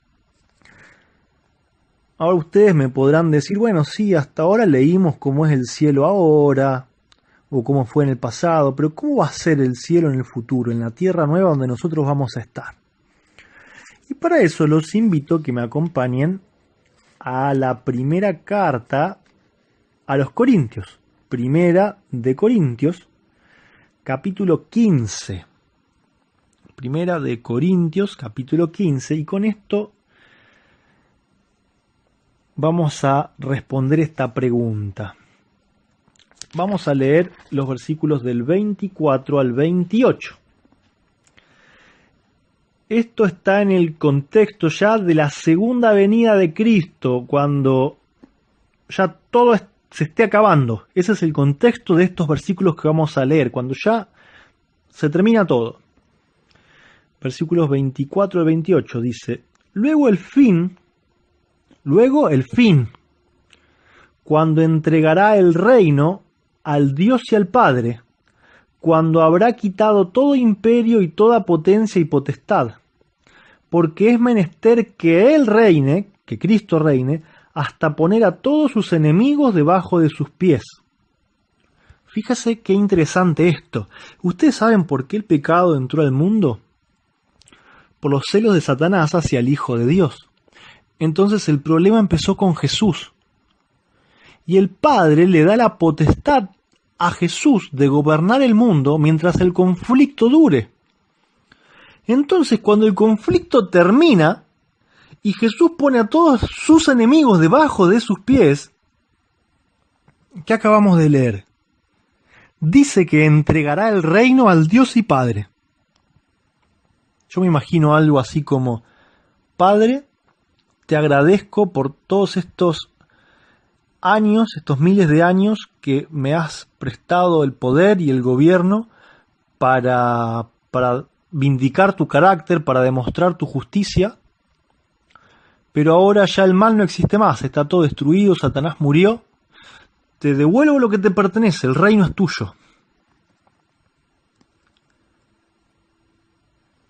Ahora ustedes me podrán decir, bueno, sí, hasta ahora leímos cómo es el cielo ahora, o cómo fue en el pasado, pero ¿cómo va a ser el cielo en el futuro, en la tierra nueva donde nosotros vamos a estar? Y para eso los invito a que me acompañen a la primera carta a los Corintios, primera de Corintios, capítulo 15. Primera de Corintios, capítulo 15, y con esto vamos a responder esta pregunta. Vamos a leer los versículos del 24 al 28. Esto está en el contexto ya de la segunda venida de Cristo, cuando ya todo se esté acabando. Ese es el contexto de estos versículos que vamos a leer, cuando ya se termina todo. Versículos 24 al 28 dice: Luego el fin, cuando entregará el reino al Dios y al Padre, cuando habrá quitado todo imperio y toda potencia y potestad, porque es menester que Él reine, que Cristo reine, hasta poner a todos sus enemigos debajo de sus pies. Fíjese qué interesante esto. ¿Ustedes saben por qué el pecado entró al mundo? Por los celos de Satanás hacia el Hijo de Dios. Entonces el problema empezó con Jesús. Y el Padre le da la potestad a Jesús de gobernar el mundo mientras el conflicto dure. Entonces, cuando el conflicto termina y Jesús pone a todos sus enemigos debajo de sus pies, ¿qué acabamos de leer? Dice que entregará el reino al Dios y Padre. Yo me imagino algo así como: Padre, te agradezco por todos estos años, estos miles de años que me has prestado el poder y el gobierno para vindicar tu carácter, para demostrar tu justicia, pero ahora ya el mal no existe más, está todo destruido, Satanás murió, te devuelvo lo que te pertenece, el reino es tuyo.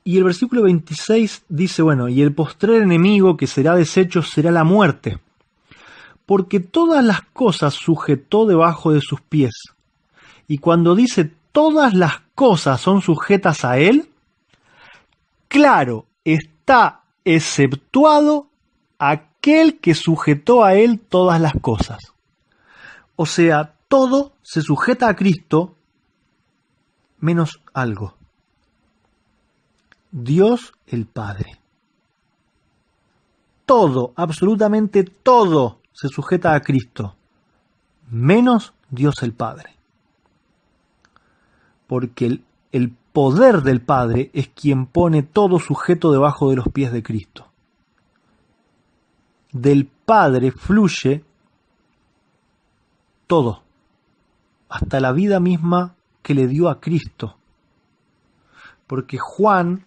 Y el versículo 26 dice, bueno, y el postrer enemigo que será deshecho será la muerte, porque todas las cosas sujetó debajo de sus pies. Y cuando dice todas las cosas son sujetas a él, claro, está exceptuado aquel que sujetó a él todas las cosas. O sea, todo se sujeta a Cristo menos algo. Dios el Padre. Todo, absolutamente todo se sujeta a Cristo, menos Dios el Padre. Porque el poder del Padre es quien pone todo sujeto debajo de los pies de Cristo. Del Padre fluye todo, hasta la vida misma que le dio a Cristo. Porque Juan,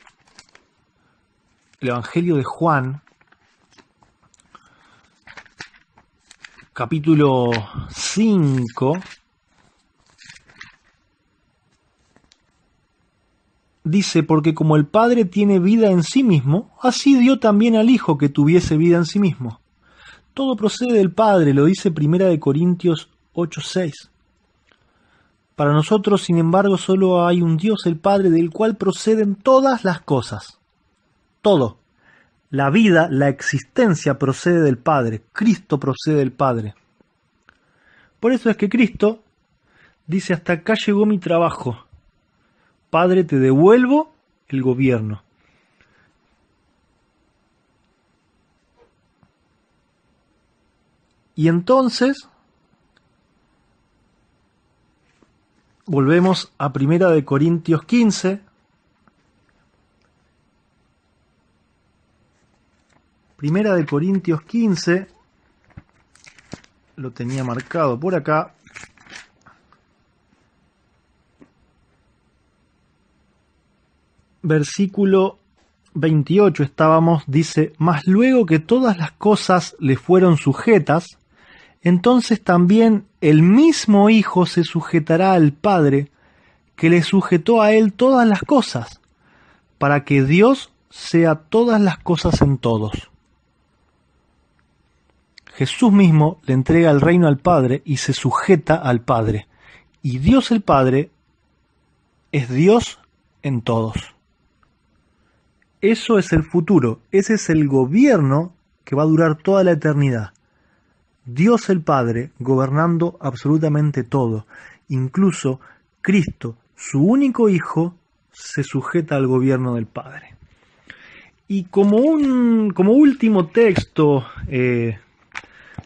el Evangelio de Juan, capítulo 5, dice, porque como el Padre tiene vida en sí mismo, así dio también al Hijo que tuviese vida en sí mismo. Todo procede del Padre, lo dice 1 Corintios 8:6. Para nosotros, sin embargo, solo hay un Dios, el Padre, del cual proceden todas las cosas. Todo. La vida, la existencia procede del Padre. Cristo procede del Padre. Por eso es que Cristo dice: hasta acá llegó mi trabajo. Padre, te devuelvo el gobierno. Y entonces volvemos a 1 Corintios 15. 1 Corintios 15, lo tenía marcado por acá. Versículo 28 estábamos, dice: mas luego que todas las cosas le fueron sujetas, entonces también el mismo Hijo se sujetará al Padre, que le sujetó a él todas las cosas, para que Dios sea todas las cosas en todos. Jesús mismo le entrega el reino al Padre y se sujeta al Padre. Y Dios el Padre es Dios en todos. Eso es el futuro, ese es el gobierno que va a durar toda la eternidad. Dios el Padre gobernando absolutamente todo. Incluso Cristo, su único Hijo, se sujeta al gobierno del Padre. Y como último texto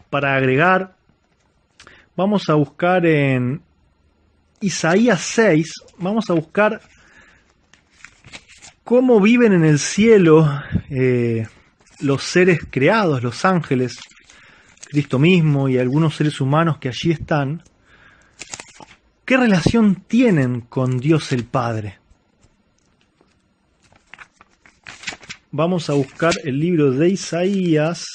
para agregar, vamos a buscar en Isaías 6, vamos a buscar cómo viven en el cielo los seres creados, los ángeles, Cristo mismo y algunos seres humanos que allí están. ¿Qué relación tienen con Dios el Padre? Vamos a buscar el libro de Isaías,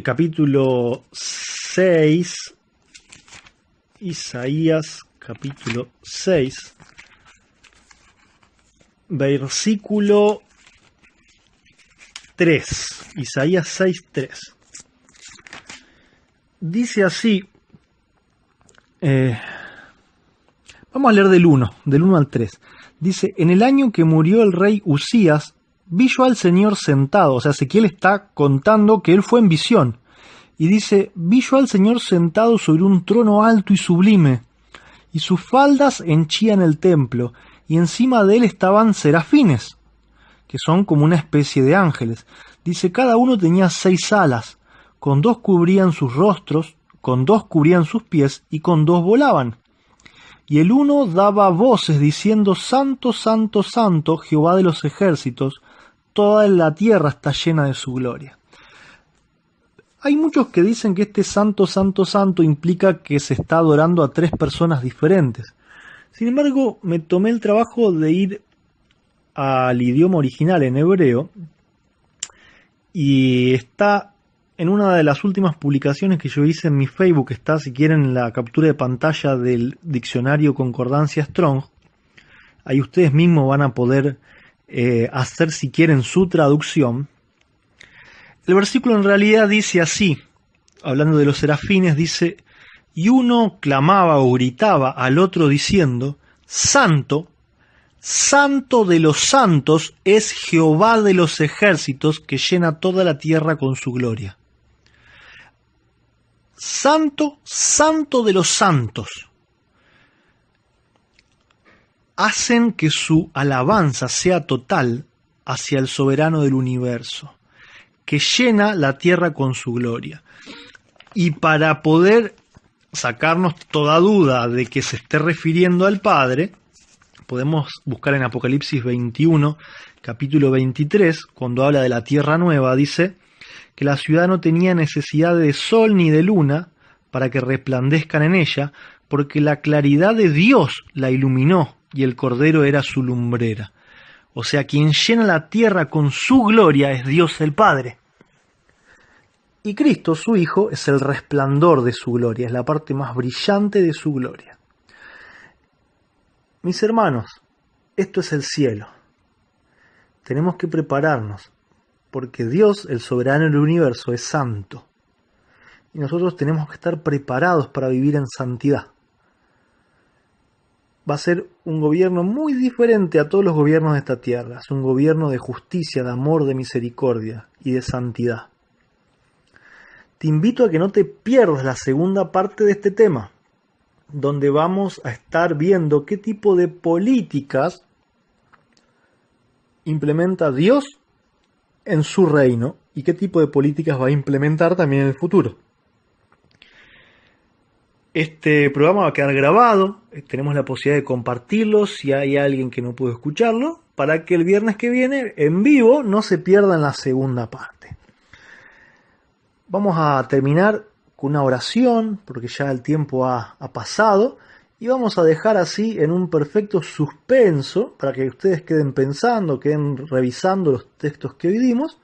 capítulo 6, Isaías capítulo 6, versículo 3, Isaías 6, 3. Dice así, vamos a leer del 1 al 3. Dice: en el año que murió el rey Usías, vi yo al Señor sentado. O sea, Ezequiel está contando que él fue en visión. Y dice: vi yo al Señor sentado sobre un trono alto y sublime, y sus faldas henchían el templo, y encima de él estaban serafines, que son como una especie de ángeles. Dice: cada uno tenía 6 alas, con 2 cubrían sus rostros, con 2 cubrían sus pies, y con 2 volaban. Y el uno daba voces diciendo: Santo, Santo, Santo, Jehová de los ejércitos, toda la tierra está llena de su gloria. Hay muchos que dicen que este Santo, Santo, Santo implica que se está adorando a 3 personas diferentes. Sin embargo, me tomé el trabajo de ir al idioma original en hebreo, y está en una de las últimas publicaciones que yo hice en mi Facebook. Está, si quieren, la captura de pantalla del diccionario Concordancia Strong. Ahí ustedes mismos van a poder hacer, si quieren, su traducción. El versículo en realidad dice así, hablando de los serafines, dice: y uno clamaba o gritaba al otro diciendo: Santo, Santo de los santos es Jehová de los ejércitos, que llena toda la tierra con su gloria. Santo, Santo de los santos. Hacen que su alabanza sea total hacia el soberano del universo, que llena la tierra con su gloria. Y para poder sacarnos toda duda de que se esté refiriendo al Padre, podemos buscar en Apocalipsis 21, capítulo 23, cuando habla de la tierra nueva, dice que la ciudad no tenía necesidad de sol ni de luna para que resplandezcan en ella, porque la claridad de Dios la iluminó y el Cordero era su lumbrera. O sea, quien llena la tierra con su gloria es Dios el Padre. Y Cristo, su Hijo, es el resplandor de su gloria, es la parte más brillante de su gloria. Mis hermanos, esto es el cielo. Tenemos que prepararnos, porque Dios, el soberano del universo, es santo. Y nosotros tenemos que estar preparados para vivir en santidad. va a ser un gobierno muy diferente a todos los gobiernos de esta tierra. Es un gobierno de justicia, de amor, de misericordia y de santidad. Te invito a que no te pierdas la segunda parte de este tema, donde vamos a estar viendo qué tipo de políticas implementa Dios en su reino y qué tipo de políticas va a implementar también en el futuro. Este programa va a quedar grabado, tenemos la posibilidad de compartirlo si hay alguien que no pudo escucharlo, para que el viernes que viene, en vivo, no se pierda en la segunda parte. Vamos a terminar con una oración, porque ya el tiempo ha pasado, y vamos a dejar así en un perfecto suspenso, para que ustedes queden pensando, queden revisando los textos que vivimos,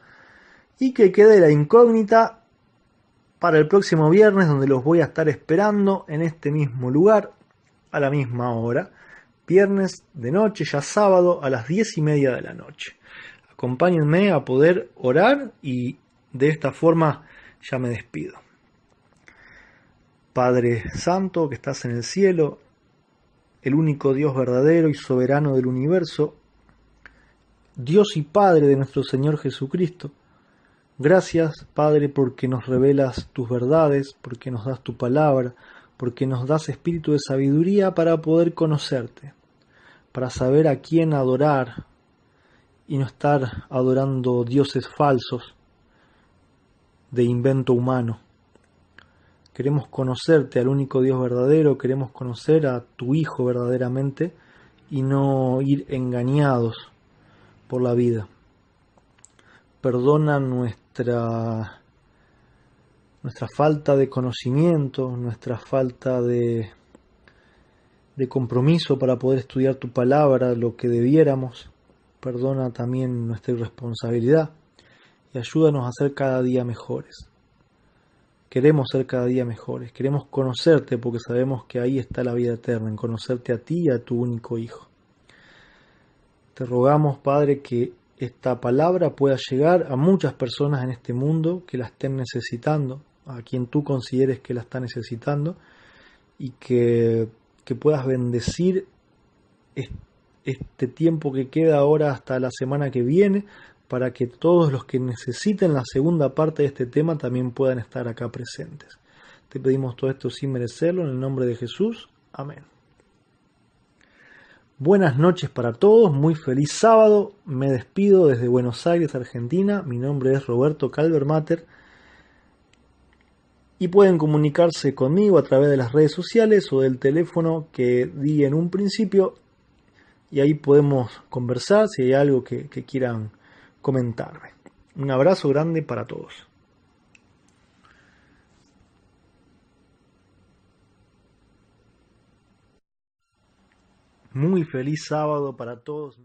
y que quede la incógnita para el próximo viernes, donde los voy a estar esperando en este mismo lugar, a la misma hora, viernes de noche, ya sábado, a las 10:30 de la noche. Acompáñenme a poder orar y de esta forma ya me despido. Padre Santo, que estás en el cielo, el único Dios verdadero y soberano del universo, Dios y Padre de nuestro Señor Jesucristo, gracias, Padre, porque nos revelas tus verdades, porque nos das tu palabra, porque nos das espíritu de sabiduría para poder conocerte, para saber a quién adorar y no estar adorando dioses falsos de invento humano. Queremos conocerte al único Dios verdadero, queremos conocer a tu Hijo verdaderamente y no ir engañados por la vida. Perdona nuestra falta de conocimiento, nuestra falta de compromiso para poder estudiar tu palabra, lo que debiéramos. Perdona también nuestra irresponsabilidad y ayúdanos a ser cada día mejores. Queremos ser cada día mejores, queremos conocerte porque sabemos que ahí está la vida eterna, en conocerte a ti y a tu único Hijo. Te rogamos, Padre, que esta palabra pueda llegar a muchas personas en este mundo que la estén necesitando, a quien tú consideres que la está necesitando, y que puedas bendecir este tiempo que queda ahora hasta la semana que viene, para que todos los que necesiten la segunda parte de este tema también puedan estar acá presentes. Te pedimos todo esto sin merecerlo, en el nombre de Jesús. Amén. Buenas noches para todos, muy feliz sábado. Me despido desde Buenos Aires, Argentina. Mi nombre es Roberto Calvermater y pueden comunicarse conmigo a través de las redes sociales o del teléfono que di en un principio, y ahí podemos conversar si hay algo que quieran comentarme. Un abrazo grande para todos. Muy feliz sábado para todos.